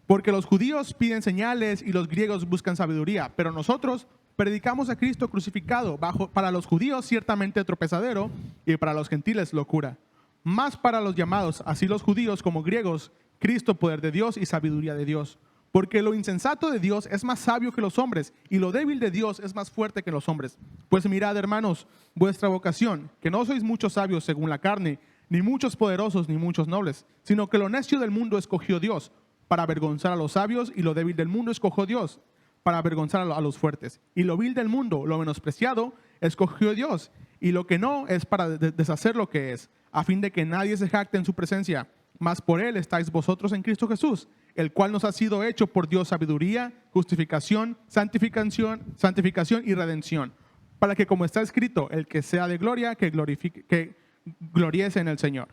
Porque los judíos piden señales y los griegos buscan sabiduría, pero nosotros predicamos a Cristo crucificado, para los judíos ciertamente tropezadero y para los gentiles locura. Más para los llamados, así los judíos como griegos, Cristo poder de Dios y sabiduría de Dios. Porque lo insensato de Dios es más sabio que los hombres, y lo débil de Dios es más fuerte que los hombres. Pues mirad, hermanos, vuestra vocación, que no sois muchos sabios según la carne, ni muchos poderosos, ni muchos nobles, sino que lo necio del mundo escogió Dios, para avergonzar a los sabios, y lo débil del mundo escogió Dios, para avergonzar a los fuertes. Y lo vil del mundo, lo menospreciado, escogió Dios, y lo que no es para deshacer lo que es, a fin de que nadie se jacte en su presencia. Mas por él estáis vosotros en Cristo Jesús, el cual nos ha sido hecho por Dios sabiduría, justificación, santificación y redención, para que como está escrito, el que sea de gloria, que gloriese en el Señor.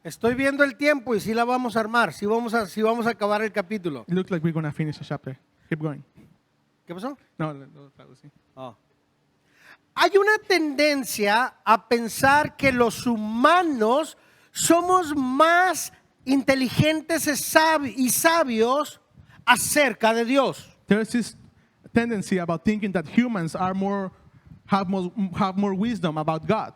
Estoy viendo el tiempo y si la vamos a armar, si vamos a acabar el capítulo. It looks like we're going to finish the chapter. Keep going. ¿Qué pasó? No, traducí. Hay una tendencia a pensar que los humanos somos más inteligentes y sabios acerca de Dios. There's this tendency about thinking that humans have more wisdom about God.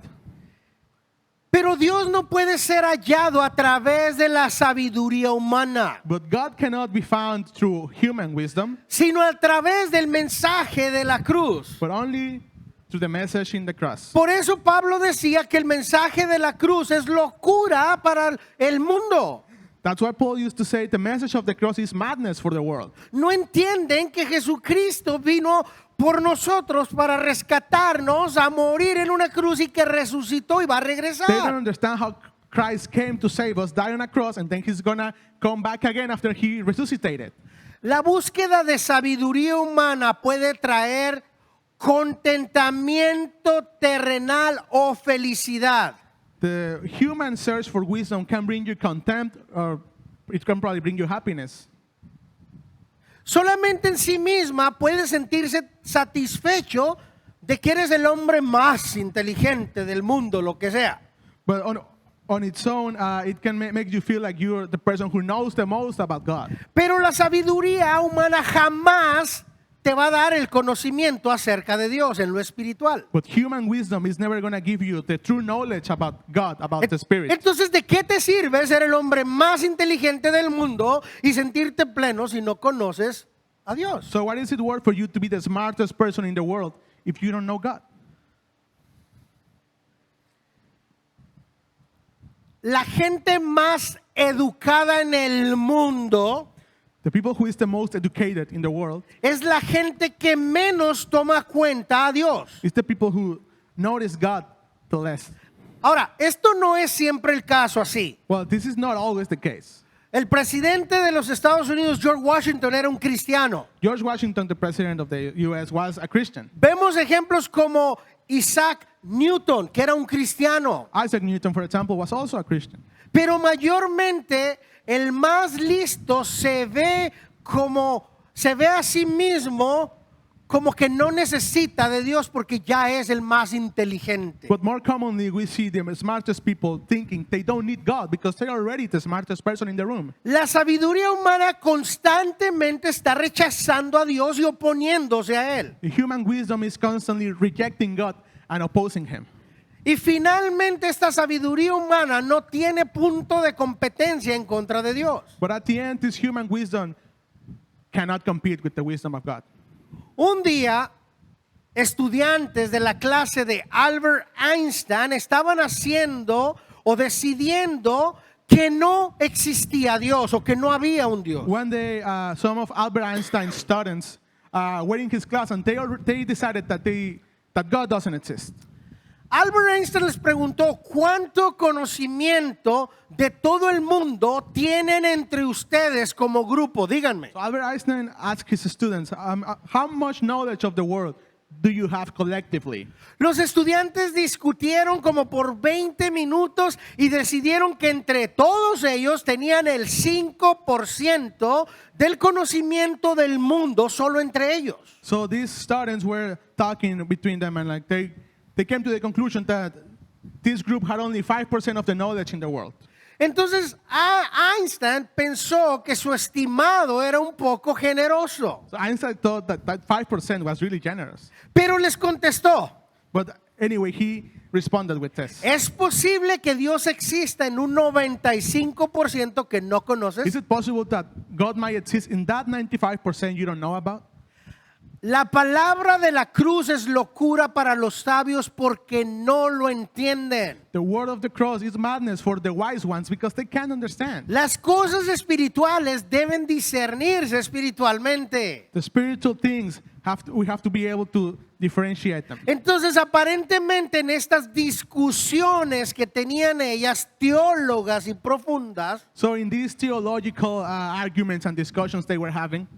Pero Dios no puede ser hallado a través de la sabiduría humana, But God cannot be found through human wisdom, sino a través del mensaje de la cruz. but only through the message in the cross. Por eso Pablo decía que el mensaje de la cruz es locura para el mundo. That's why Paul used to say the message of the cross is madness for the world. No entienden que Jesucristo vino por nosotros para rescatarnos, a morir en una cruz y que resucitó y va a They don't regresar. understand how Christ came to save us, died on a cross, and then he's gonna come back again after he resuscitated. La búsqueda de sabiduría humana puede traer contentamiento terrenal o felicidad. The human search for wisdom can bring you contempt, or it can probably bring you happiness. Solamente en sí misma puede sentirse satisfecho de que eres el hombre más inteligente del mundo, lo que sea. But on its own, it can make you feel like you're the person who knows the most about God. Pero la sabiduría humana jamás te va a dar el conocimiento acerca de Dios en lo espiritual. But human wisdom is never going to give you the true knowledge about God, about the Spirit. Entonces, ¿de qué te sirve ser el hombre más inteligente del mundo y sentirte pleno si no conoces a Dios? So what is it worth for you to be the smartest person in the world if you don't know God? La gente más educada en el mundo The people who is the most educated in the world es la gente que menos toma cuenta a Dios. is the people who notice God the less. Ahora, esto no es siempre el caso así. Well, this is not always the case. El presidente de los Estados Unidos, George Washington, era un cristiano. George Washington, the president of the U.S., was a Christian. Vemos ejemplos como Isaac Newton, que era un cristiano. Isaac Newton, for example, was also a Christian. Pero mayormente el más listo se ve a sí mismo como que no necesita de Dios porque ya es el más inteligente. But more commonly, we see the smartest people thinking they don't need God because they're already the smartest person in the room. La sabiduría humana constantemente está rechazando a Dios y oponiéndose a Él. The human wisdom is constantly rejecting God and opposing Him. Y finalmente esta sabiduría humana no tiene punto de competencia en contra de Dios. But at the end, this human wisdom cannot compete with the wisdom of God. Un día, estudiantes de la clase de Albert Einstein estaban haciendo o decidiendo que no existía Dios o que no había un Dios. One day, some of Albert Einstein's students were in his class and they decided that God doesn't exist. Albert Einstein les preguntó cuánto conocimiento de todo el mundo tienen entre ustedes como grupo. Díganme. So Albert Einstein asked his students, how much knowledge of the world do you have collectively? Los estudiantes discutieron como por 20 minutos y decidieron que entre todos ellos tenían el 5% del conocimiento del mundo solo entre ellos. So these students were talking between them and like they came to the conclusion that this group had only 5% of the knowledge in the world. Entonces Einstein pensó que su estimado era un poco generoso, So Einstein thought that 5% was really generous. pero les contestó: But anyway, he responded with this. ¿es posible que Dios exista en un 95% que no Is conoces? it possible that God might exist in that 95% you don't know about? La palabra de la cruz es locura para los sabios porque no lo entienden. The word of the cross is madness for the wise ones because they can't understand. Las cosas espirituales deben discernirse espiritualmente. The spiritual things we have to be able to differentiate them. Entonces, aparentemente en estas discusiones que tenían ellas, teólogas y profundas, So in these theological arguments and discussions they were having,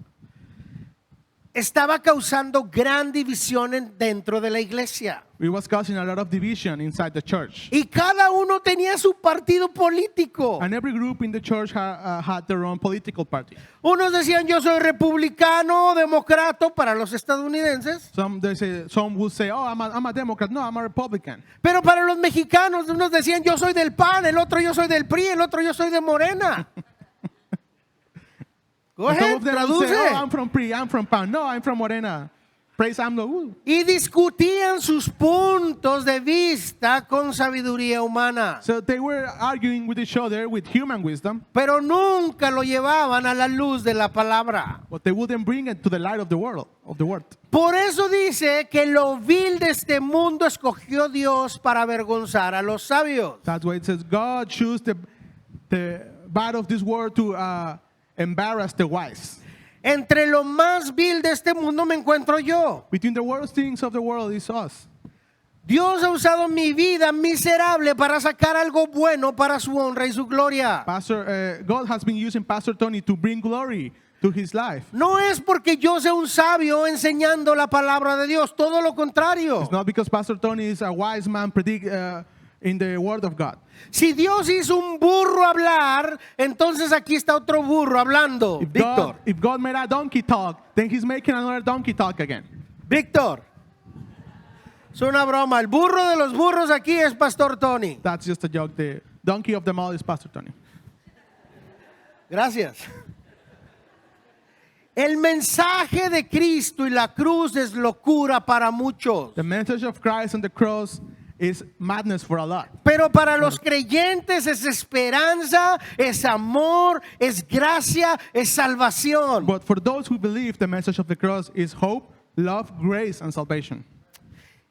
estaba causando gran división dentro de la iglesia. it was causing a lot of division inside the church. Y cada uno tenía su partido político. And every group in the church had their own political party. Unos decían yo soy republicano, demócrata para los estadounidenses. Some would say, oh, I'm a Democrat. No, I'm a Republican. Pero para los mexicanos, unos decían yo soy del PAN, el otro yo soy del PRI, el otro yo soy de Morena. Go And some ahead, of them would say, traduce. oh, I'm from PRI, I'm from PAN. No, I'm from Morena. Praise AMLO. Ooh. Y discutían sus puntos de vista con sabiduría humana. So they were arguing with each other with human wisdom, Pero nunca lo llevaban a la luz de la palabra. but they wouldn't bring it to the light of the world, Por eso dice que lo vil de este mundo escogió Dios para avergonzar a los sabios. That's why it says God chose the bad of this world to embarrass the wise. Entre lo más vil de este mundo me encuentro yo. Between the worst things of the world is us. Dios ha usado mi vida miserable para sacar algo bueno para su honra y su gloria. God has been using Pastor Tony to bring glory to his life. No es porque yo sea un sabio enseñando la palabra de Dios, todo lo contrario. It's not because Pastor Tony is a wise man in the word of God. Si Dios hizo un burro hablar, entonces aquí está otro burro hablando. Víctor, If God made a donkey talk, then he's making another donkey talk again. Víctor. Es una broma. El burro de los burros aquí es Pastor Tony. That's just a joke. The donkey of them all is Pastor Tony. Gracias. El mensaje de Cristo y la cruz es locura para muchos. The message of Christ on the cross is madness for a lot. Pero para los creyentes es esperanza, es amor, es gracia, es salvación. But for those who believe, the message of the cross is hope, love, grace, and salvation.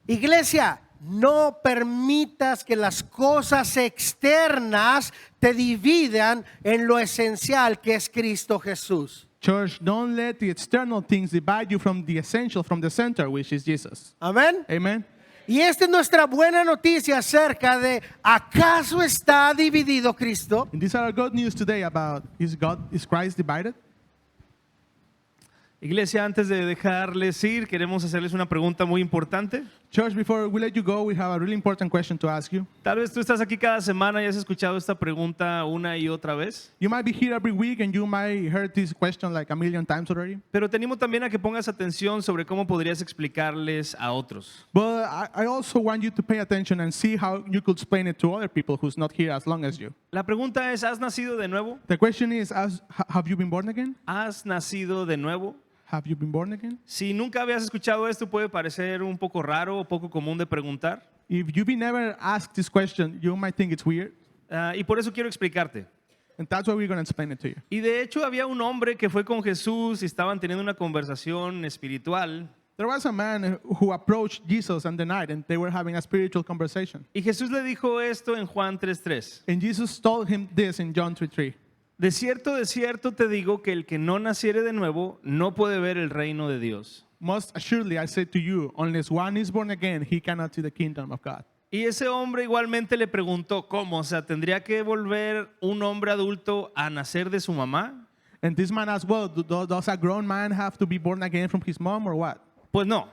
Iglesia, no permitas que las cosas externas te dividan en lo esencial que es Cristo Jesús. Church, don't let the external things divide you from the essential, from the center, which is Jesus. Amén. Amen. Y esta es nuestra buena noticia acerca de ¿acaso está dividido Cristo? And these are good news today about is Christ divided? Iglesia, antes de dejarles ir, queremos hacerles una pregunta muy importante. Church, before we let you go, we have a really important question to ask you. Tal vez tú estás aquí cada semana y has escuchado esta pregunta una y otra vez, You might be here every week and you might heard this question like a million times already. pero te animo también a que pongas atención sobre cómo podrías explicarles a otros. But I also want you to pay attention and see how you could explain it to other people who's not here as long as you. La pregunta es, ¿has nacido de nuevo? The question is, have you been born again? ¿Has nacido de nuevo? Have you been born again? Si nunca habías escuchado esto, puede parecer un poco raro o poco común de preguntar. If you've been never asked this question, you might think it's weird. Y por eso quiero explicarte. And that's why we're going to explain it to you. Y de hecho había un hombre que fue con Jesús y estaban teniendo una conversación espiritual. There was a man who approached Jesus in the night and they were having a spiritual conversation. Y Jesús le dijo esto en Juan 3:3. And Jesus told him this in John 3:3. De cierto te digo que el que no naciere de nuevo no puede ver el reino de Dios. Most assuredly, I say to you, unless one is born again, he cannot see the kingdom of God. Y ese hombre igualmente le preguntó, ¿cómo? O sea, ¿tendría que volver un hombre adulto a nacer de su mamá? And this man as well, does a grown man have to be born again from his mom or what? Pues no.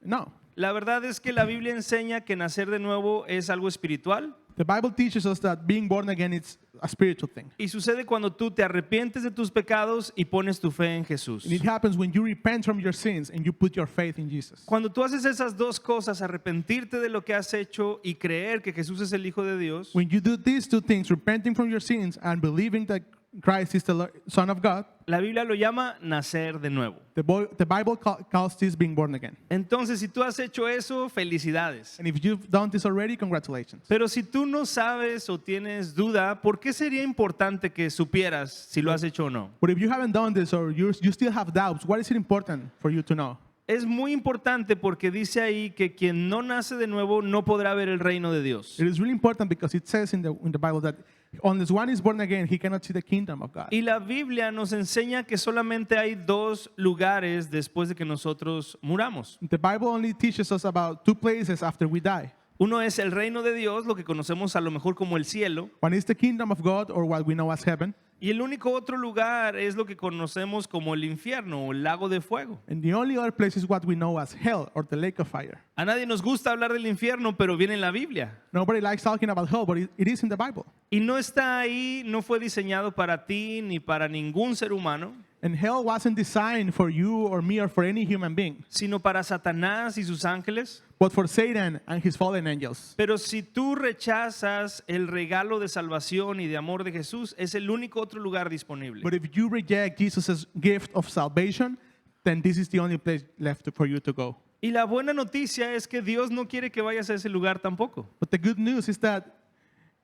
No. La verdad es que la Biblia enseña que nacer de nuevo es algo espiritual The Bible teaches us that being born again is a spiritual thing. y sucede cuando tú te arrepientes de tus pecados y pones tu fe en Jesús. And it happens when you repent from your sins and you put your faith in Jesus. Cuando tú haces esas dos cosas, arrepentirte de lo que has hecho y creer que Jesús es el Hijo de Dios, When you do these two things, repenting from your sins and believing that Christ is the Son of God, la Biblia lo llama nacer de nuevo. the Bible calls this being born again. Entonces, si tú has hecho eso, felicidades. And if you've done this already, congratulations. Pero si tú no sabes o tienes duda, ¿por qué sería importante que supieras si lo has hecho o no? But if you haven't done this or you still have doubts, what is it important for you to know? Es muy importante porque dice ahí que quien no nace de nuevo no podrá ver el reino de Dios. It is really important because it says in the Bible that unless one is born again, he cannot see the kingdom of God. Y la Biblia nos enseña que solamente hay dos lugares después de que nosotros muramos. The Bible only teaches us about two places after we die. Uno es el reino de Dios, lo que conocemos a lo mejor como el cielo, One is the kingdom of God or what we know as heaven. y el único otro lugar es lo que conocemos como el infierno o el lago de fuego. And the only other place is what we know as hell or the lake of fire. A nadie nos gusta hablar del infierno, pero viene en la Biblia. Nobody likes talking about hell, but it is in the Bible. Y no está ahí, no fue diseñado para ti ni para ningún ser humano, And hell wasn't designed for you or me or for any human being, sino para Satanás y sus ángeles. but for Satan and his fallen angels. Pero si tú rechazas el regalo de salvación y de amor de Jesús, es el único otro lugar disponible. But if you reject Jesus' gift of salvation, then this is the only place left for you to go. Y la buena noticia es que Dios no quiere que vayas a ese lugar tampoco. But the good news is that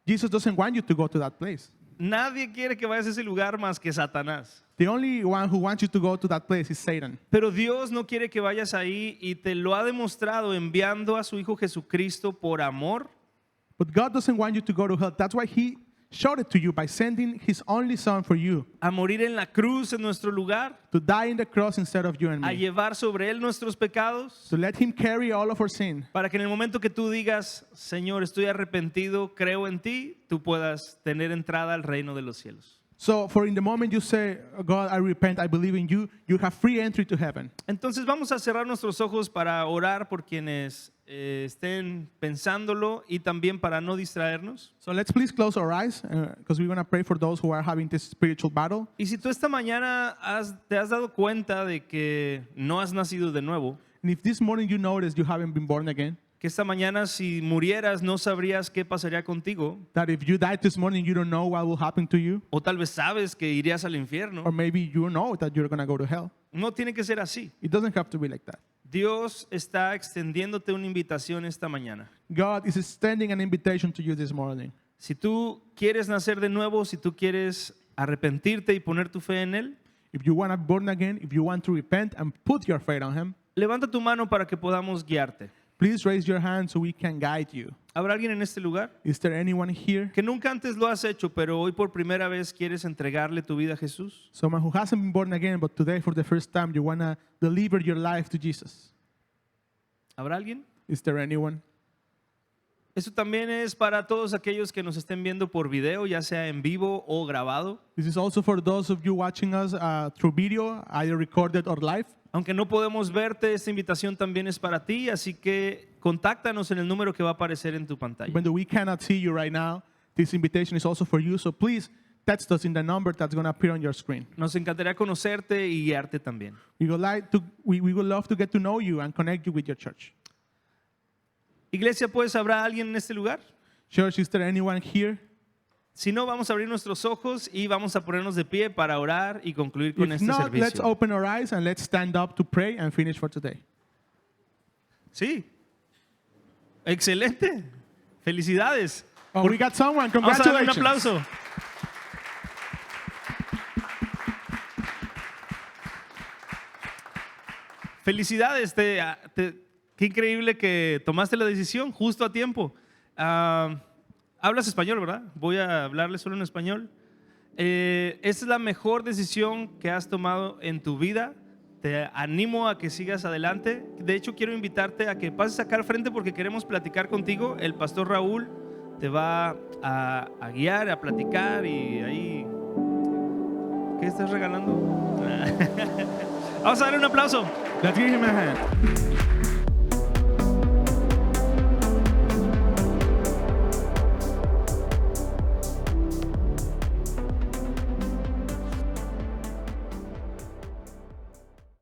Jesus doesn't want you to go to that place. Nadie quiere que vayas a ese lugar más que Satanás. The only one who wants you to go to that place is Satan. Pero Dios no quiere que vayas ahí y te lo ha demostrado enviando a su Hijo Jesucristo por amor. But God doesn't want you to go to hell. That's why he showed it to you by sending his only son for you A morir en la cruz en nuestro lugar, to die in the cross instead of you and a me. llevar sobre él nuestros pecados, To let him carry all of our sin. para que en el momento que tú digas, Señor, estoy arrepentido, creo en ti, tú puedas tener entrada al reino de los cielos. So for in the moment you say, God, I repent, I believe in you, you have free entry to heaven. Entonces vamos a cerrar nuestros ojos para orar por quienes estén pensándolo y también para no distraernos. So let's please close our eyes because we're going to pray for those who are having this spiritual battle. Y si tú esta mañana te has dado cuenta de que no has nacido de nuevo, And if this morning you notice you haven't been born again, que esta mañana si murieras no sabrías qué pasaría contigo, that if you died this morning you don't know what will happen to you, o tal vez sabes que irías al infierno, or maybe you know that you're going to go to hell. no tiene que ser así. It doesn't have to be like that. Dios está extendiéndote una invitación esta mañana. God is extending an invitation to you this morning. Si tú quieres nacer de nuevo, si tú quieres arrepentirte y poner tu fe en Él, If you want to be born again, if you want to repent and put your faith on him, levanta tu mano para que podamos guiarte. please raise your hand so we can guide you. ¿Habrá alguien en este lugar Is there anyone here? que nunca antes lo has hecho, pero hoy por primera vez quieres entregarle tu vida a Jesús? Someone who hasn't been born again, but today for the first time you want to deliver your life to Jesus. ¿Habrá alguien? Is there anyone? Esto también es para todos aquellos que nos estén viendo por video, ya sea en vivo o grabado. This is also for those of you watching us through video, either recorded or live. Aunque no podemos verte, esta invitación también es para ti, así que contáctanos en el número que va a aparecer en tu pantalla. Even though we cannot see you right now, this invitation is also for you. So please text us in the number that's going to appear on your screen. Nos encantaría conocerte y guiarte también. We would love to get to know you and connect you with your church. Iglesia, pues, ¿habrá alguien en este lugar? Church, is there anyone here? Si no, vamos a abrir nuestros ojos y vamos a ponernos de pie para orar y concluir con If este not, let's servicio. open our eyes and let's stand up to pray and finish for today. Sí. Excelente. Felicidades. Oh, we got someone. Vamos a darle un Congratulations. aplauso. Felicidades. Qué increíble que tomaste la decisión justo a tiempo. Hablas español, ¿verdad? Voy a hablarle solo en español. Esta es la mejor decisión que has tomado en tu vida. Te animo a que sigas adelante. De hecho, quiero invitarte a que pases acá al frente porque queremos platicar contigo. El pastor Raúl te va a guiar, a platicar y ahí... ¿Qué estás regalando? Vamos a darle un aplauso. Let's give him a hand.